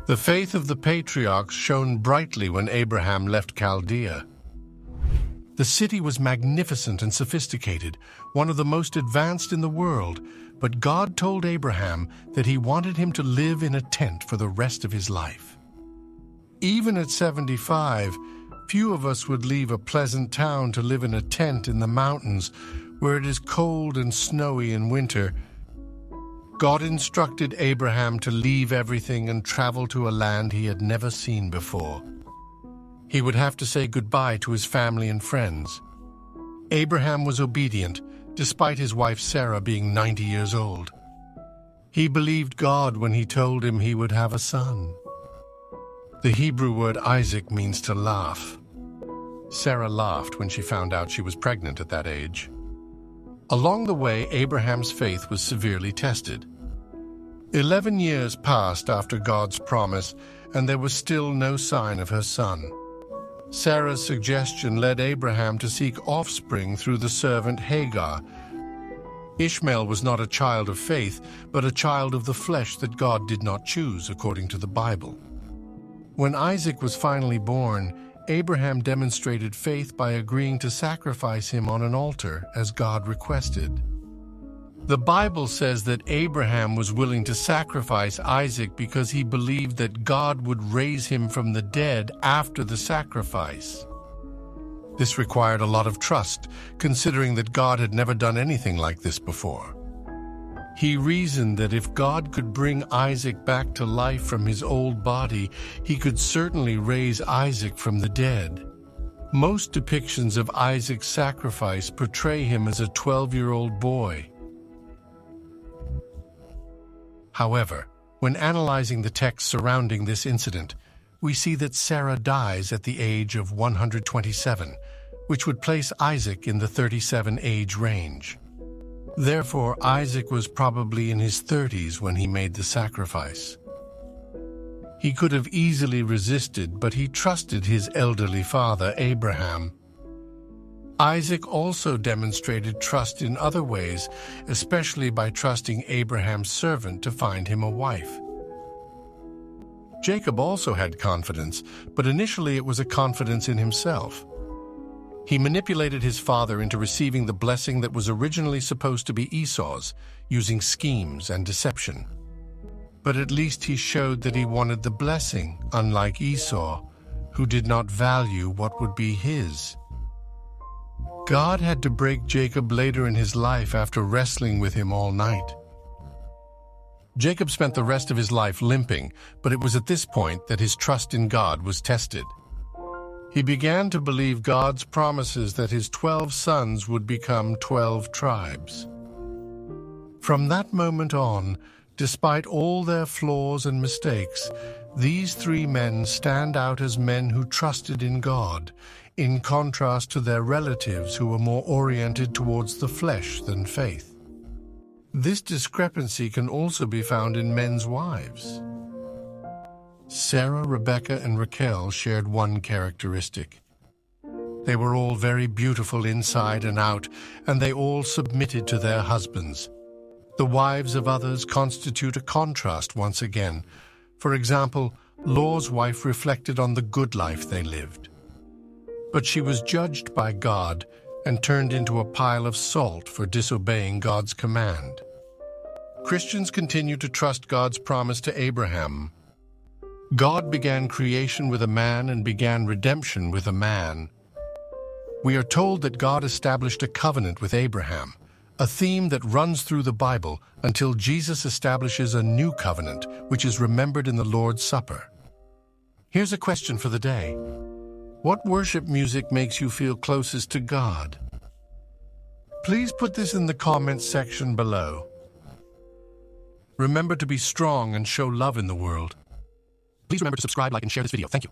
The faith of the patriarchs shone brightly when Abraham left Chaldea. The city was magnificent and sophisticated, one of the most advanced in the world, but God told Abraham that he wanted him to live in a tent for the rest of his life. Even at 75, few of us would leave a pleasant town to live in a tent in the mountains where it is cold and snowy in winter. God instructed Abraham to leave everything and travel to a land he had never seen before. He would have to say goodbye to his family and friends. Abraham was obedient, despite his wife Sarah being 90 years old. He believed God when he told him he would have a son. The Hebrew word Isaac means to laugh. Sarah laughed when she found out she was pregnant at that age. Along the way, Abraham's faith was severely tested. 11 years passed after God's promise, and there was still no sign of her son. Sarah's suggestion led Abraham to seek offspring through the servant Hagar. Ishmael was not a child of faith, but a child of the flesh that God did not choose, according to the Bible. When Isaac was finally born, Abraham demonstrated faith by agreeing to sacrifice him on an altar, as God requested. The Bible says that Abraham was willing to sacrifice Isaac because he believed that God would raise him from the dead after the sacrifice. This required a lot of trust, considering that God had never done anything like this before. He reasoned that if God could bring Isaac back to life from his old body, he could certainly raise Isaac from the dead. Most depictions of Isaac's sacrifice portray him as a 12-year-old boy. However, when analyzing the text surrounding this incident, we see that Sarah dies at the age of 127, which would place Isaac in the 37 age range. Therefore, Isaac was probably in his 30s when he made the sacrifice. He could have easily resisted, but he trusted his elderly father, Abraham. Isaac also demonstrated trust in other ways, especially by trusting Abraham's servant to find him a wife. Jacob also had confidence, but initially it was a confidence in himself. He manipulated his father into receiving the blessing that was originally supposed to be Esau's, using schemes and deception. But at least he showed that he wanted the blessing, unlike Esau, who did not value what would be his. God had to break Jacob later in his life after wrestling with him all night. Jacob spent the rest of his life limping, but it was at this point that his trust in God was tested. He began to believe God's promises that his 12 sons would become 12 tribes. From that moment on, despite all their flaws and mistakes, these 3 men stand out as men who trusted in God, in contrast to their relatives who were more oriented towards the flesh than faith. This discrepancy can also be found in men's wives. Sarah, Rebecca, and Raquel shared one characteristic. They were all very beautiful inside and out, and they all submitted to their husbands. The wives of others constitute a contrast once again. For example, Lot's wife reflected on the good life they lived. But she was judged by God and turned into a pile of salt for disobeying God's command. Christians continue to trust God's promise to Abraham. God began creation with a man and began redemption with a man. We are told that God established a covenant with Abraham, a theme that runs through the Bible until Jesus establishes a new covenant, which is remembered in the Lord's Supper. Here's a question for the day. What worship music makes you feel closest to God? Please put this in the comments section below. Remember to be strong and show love in the world. Please remember to subscribe, like, and share this video. Thank you.